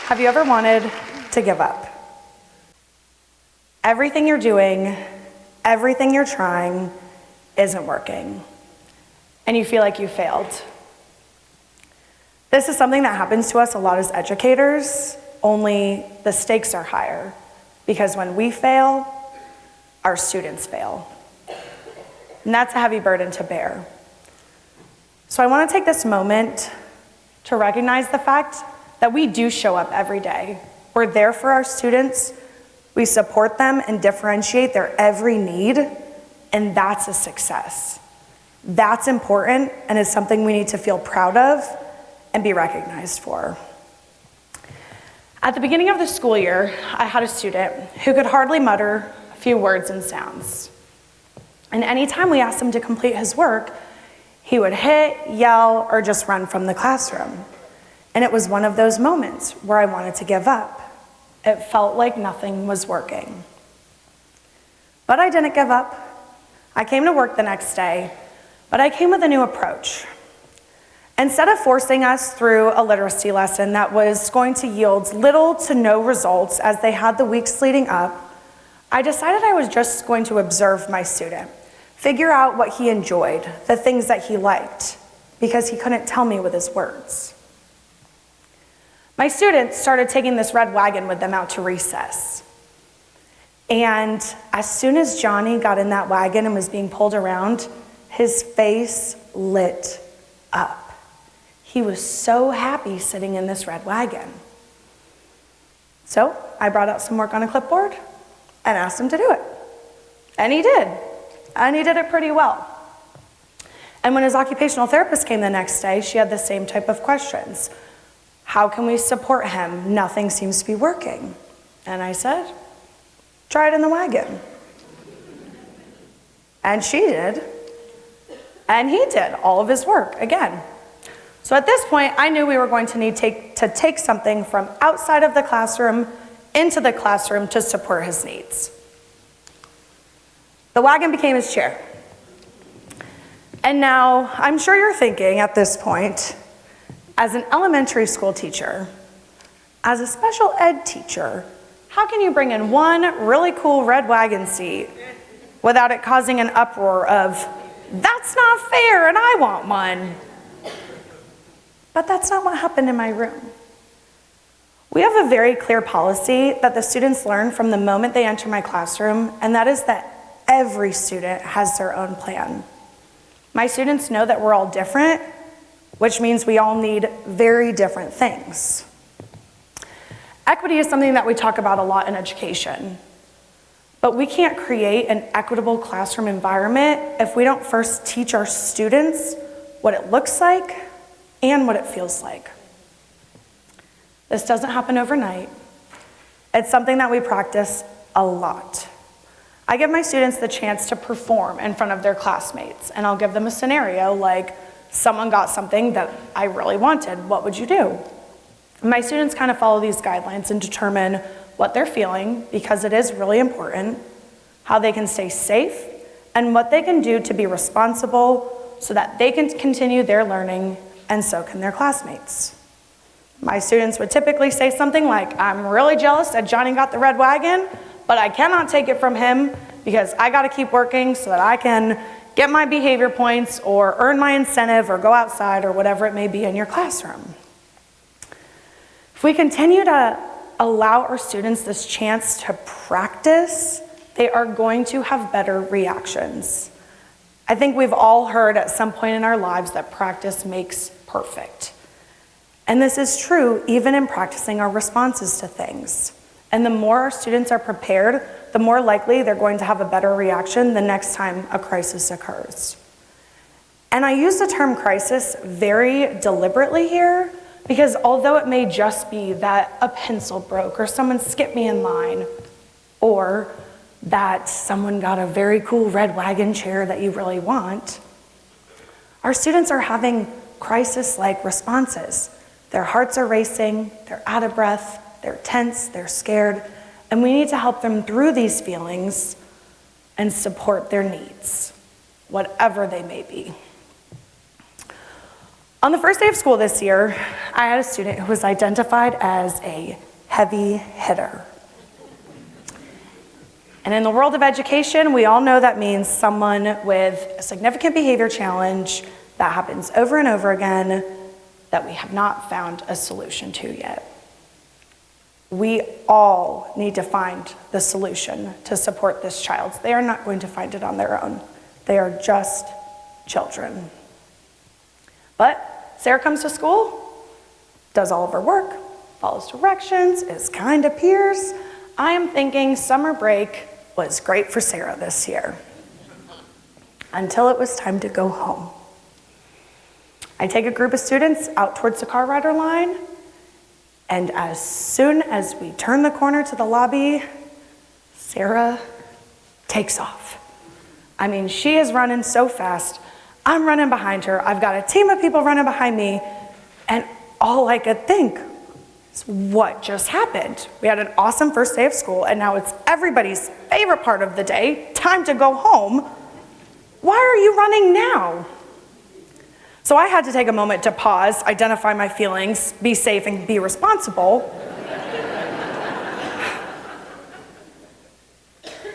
Have you ever wanted to give up? Everything you're doing, everything you're trying isn't working, and you feel like you failed. This is something that happens to us a lot as educators, only the stakes are higher, because when we fail, our students fail. And that's a heavy burden to bear. So I want to take this moment to recognize the fact that we do show up every day. We're there for our students, we support them and differentiate their every need, and that's a success. That's important and is something we need to feel proud of and be recognized for. At the beginning of the school year, I had a student who could hardly mutter a few words and sounds. And anytime we asked him to complete his work, he would hit, yell, or just run from the classroom. And it was one of those moments where I wanted to give up. It felt like nothing was working. But I didn't give up. I came to work the next day, but I came with a new approach. Instead of forcing us through a literacy lesson that was going to yield little to no results as they had the weeks leading up, I decided I was just going to observe my student, figure out what he enjoyed, the things that he liked, because he couldn't tell me with his words. My students started taking this red wagon with them out to recess. And as soon as Johnny got in that wagon and was being pulled around, his face lit up. He was so happy sitting in this red wagon. So I brought out some work on a clipboard and asked him to do it. And he did. And he did it pretty well. And when his occupational therapist came the next day, she had the same type of questions. How can we support him? Nothing seems to be working. And I said, try it in the wagon. And she did. And he did all of his work again. So at this point, I knew we were going to need to take something from outside of the classroom into the classroom to support his needs. The wagon became his chair. And now, I'm sure you're thinking at this point, as an elementary school teacher, as a special ed teacher, how can you bring in one really cool red wagon seat without it causing an uproar of, that's not fair and I want one? But that's not what happened in my room. We have a very clear policy that the students learn from the moment they enter my classroom, and that is that every student has their own plan. My students know that we're all different, which means we all need very different things. Equity is something that we talk about a lot in education, but we can't create an equitable classroom environment if we don't first teach our students what it looks like and what it feels like. This doesn't happen overnight. It's something that we practice a lot. I give my students the chance to perform in front of their classmates, and I'll give them a scenario like, someone got something that I really wanted, what would you do? My students kind of follow these guidelines and determine what they're feeling, because it is really important, how they can stay safe, and what they can do to be responsible so that they can continue their learning, and so can their classmates. My students would typically say something like, I'm really jealous that Johnny got the red wagon, but I cannot take it from him because I gotta keep working so that I can get my behavior points or earn my incentive or go outside or whatever it may be in your classroom. If we continue to allow our students this chance to practice, they are going to have better reactions. I think we've all heard at some point in our lives that practice makes perfect. And this is true even in practicing our responses to things. And the more our students are prepared, the more likely they're going to have a better reaction the next time a crisis occurs. And I use the term crisis very deliberately here, because although it may just be that a pencil broke or someone skipped me in line, or that someone got a very cool red wagon chair that you really want, our students are having crisis-like responses. Their hearts are racing, they're out of breath, they're tense, they're scared, and we need to help them through these feelings and support their needs, whatever they may be. On the first day of school this year, I had a student who was identified as a heavy hitter. And in the world of education, we all know that means someone with a significant behavior challenge that happens over and over again that we have not found a solution to yet. We all need to find the solution to support this child. They are not going to find it on their own. They are just children. But Sarah comes to school, does all of her work, follows directions, is kind to peers. I am thinking summer break was great for Sarah this year, until it was time to go home. I take a group of students out towards the car rider line, and as soon as we turn the corner to the lobby, Sarah takes off. I mean, she is running so fast. I'm running behind her. I've got a team of people running behind me, and all I could think is, what just happened? We had an awesome first day of school, and now it's everybody's favorite part of the day, time to go home. Why are you running now? So I had to take a moment to pause, identify my feelings, be safe, and be responsible.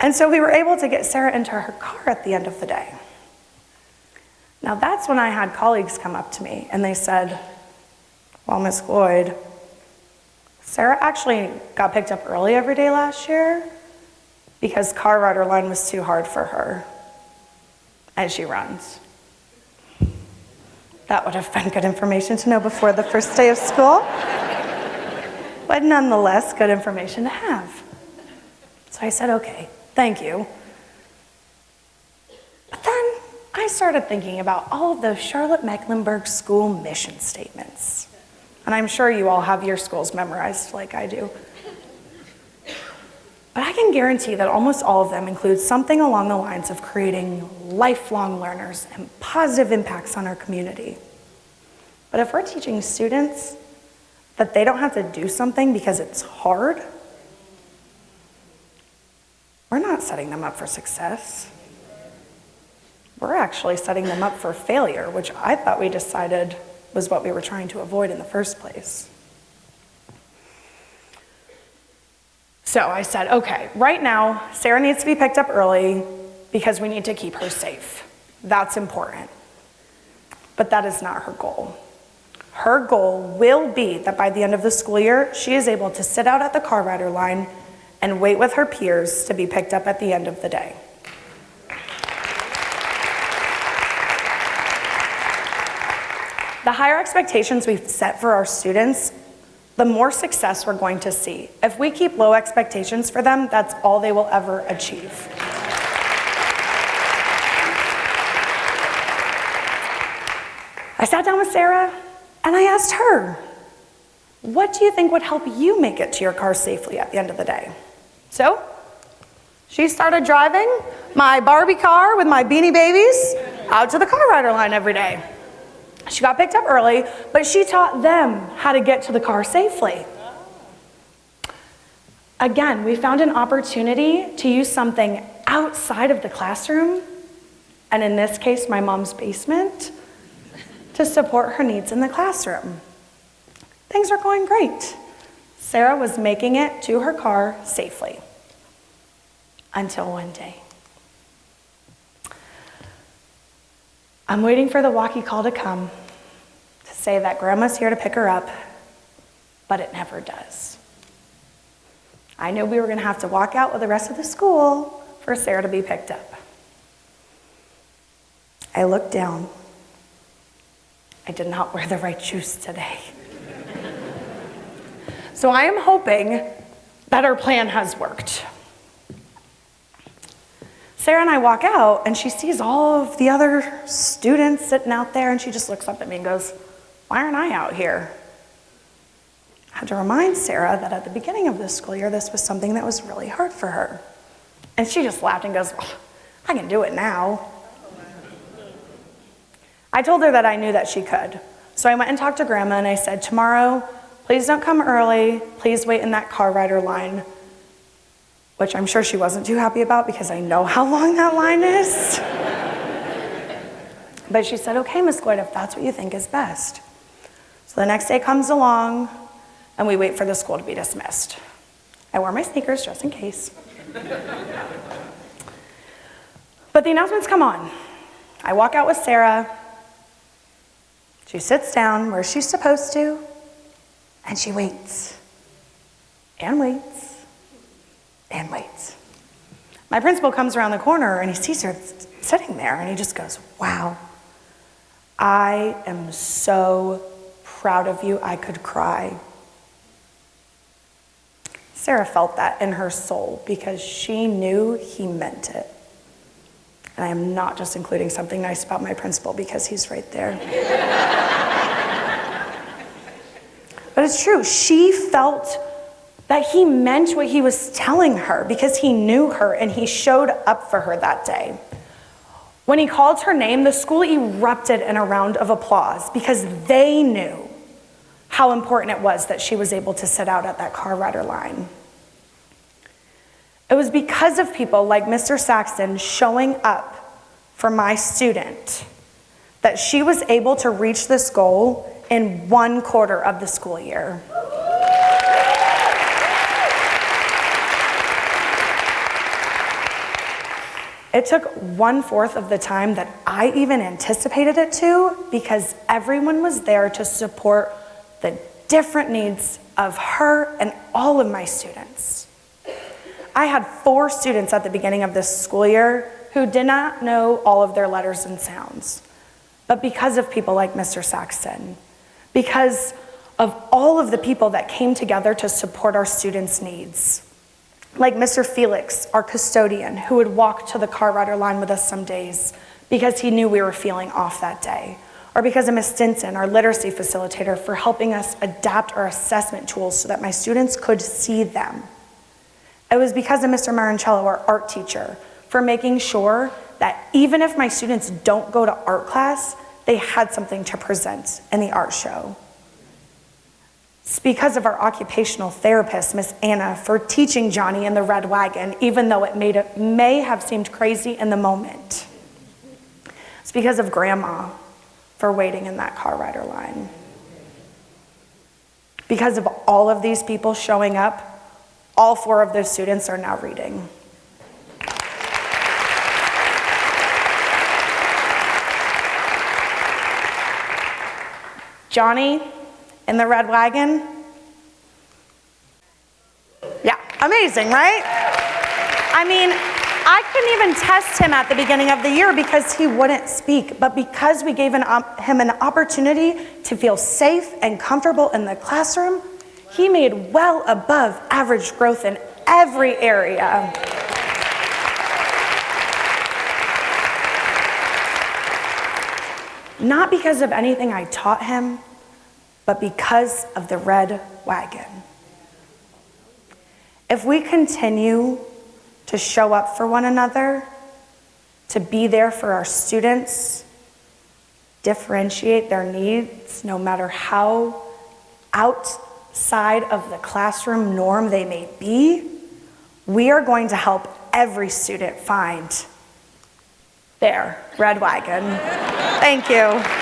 And so we were able to get Sarah into her car at the end of the day. Now that's when I had colleagues come up to me and they said, well, Miss Gloyd, Sarah actually got picked up early every day last year because car rider line was too hard for her, and she runs. That would have been good information to know before the first day of school, but nonetheless, good information to have. So I said, okay, thank you. But then I started thinking about all of those Charlotte-Mecklenburg school mission statements. And I'm sure you all have your schools memorized like I do. But I can guarantee that almost all of them include something along the lines of creating lifelong learners and positive impacts on our community. But if we're teaching students that they don't have to do something because it's hard, we're not setting them up for success. We're actually setting them up for failure, which I thought we decided was what we were trying to avoid in the first place. So I said, okay, right now, Sarah needs to be picked up early because we need to keep her safe. That's important. But that is not her goal. Her goal will be that by the end of the school year, she is able to sit out at the car rider line and wait with her peers to be picked up at the end of the day. The higher expectations we've set for our students, the more success we're going to see. If we keep low expectations for them, that's all they will ever achieve. I sat down with Sarah and I asked her, what do you think would help you make it to your car safely at the end of the day? So she started driving my Barbie car with my Beanie Babies out to the car rider line every day. She got picked up early, but she taught them how to get to the car safely. Again, we found an opportunity to use something outside of the classroom, and in this case, my mom's basement, to support her needs in the classroom. Things were going great. Sarah was making it to her car safely. Until one day. I'm waiting for the walkie call to come to say that Grandma's here to pick her up, but it never does. I knew we were going to have to walk out with the rest of the school for Sarah to be picked up. I looked down. I did not wear the right shoes today. So I am hoping that our plan has worked. Sarah and I walk out, and she sees all of the other students sitting out there, and she just looks up at me and goes, why aren't I out here? I had to remind Sarah that at the beginning of this school year, this was something that was really hard for her. And she just laughed and goes, well, I can do it now. I told her that I knew that she could. So I went and talked to Grandma, and I said, tomorrow, please don't come early. Please wait in that car rider line, which I'm sure she wasn't too happy about because I know how long that line is. But she said, okay, Miss Gloyd, if that's what you think is best. So the next day comes along, and we wait for the school to be dismissed. I wore my sneakers just in case. But the announcements come on. I walk out with Sarah. She sits down where she's supposed to, and she waits, and waits, and waits. My principal comes around the corner, and he sees her sitting there, and he just goes, wow, I am so proud of you, I could cry. Sarah felt that in her soul because she knew he meant it. And I am not just including something nice about my principal because he's right there. But it's true, she felt that he meant what he was telling her because he knew her and he showed up for her that day. When he called her name, the school erupted in a round of applause because they knew how important it was that she was able to sit out at that car rider line. It was because of people like Mr. Saxton showing up for my student that she was able to reach this goal in 1/4 of the school year. It took 1/4 of the time that I even anticipated it to because everyone was there to support the different needs of her and all of my students. I had 4 students at the beginning of this school year who did not know all of their letters and sounds. But because of people like Mr. Saxton, because of all of the people that came together to support our students' needs, like Mr. Felix, our custodian, who would walk to the car rider line with us some days because he knew we were feeling off that day, or because of Ms. Stinson, our literacy facilitator, for helping us adapt our assessment tools so that my students could see them. It was because of Mr. Marancello, our art teacher, for making sure that even if my students don't go to art class, they had something to present in the art show. It's because of our occupational therapist, Miss Anna, for teaching Johnny in the red wagon, even though it may have seemed crazy in the moment. It's because of Grandma for waiting in that car rider line. Because of all of these people showing up, all 4 of those students are now reading. Johnny in the red wagon. Yeah, amazing, right? I mean, I couldn't even test him at the beginning of the year because he wouldn't speak, but because we gave him an opportunity to feel safe and comfortable in the classroom, he made well above average growth in every area. Not because of anything I taught him, but because of the red wagon. If we continue to show up for one another, to be there for our students, differentiate their needs no matter how outside of the classroom norm they may be, we are going to help every student find their red wagon. Thank you.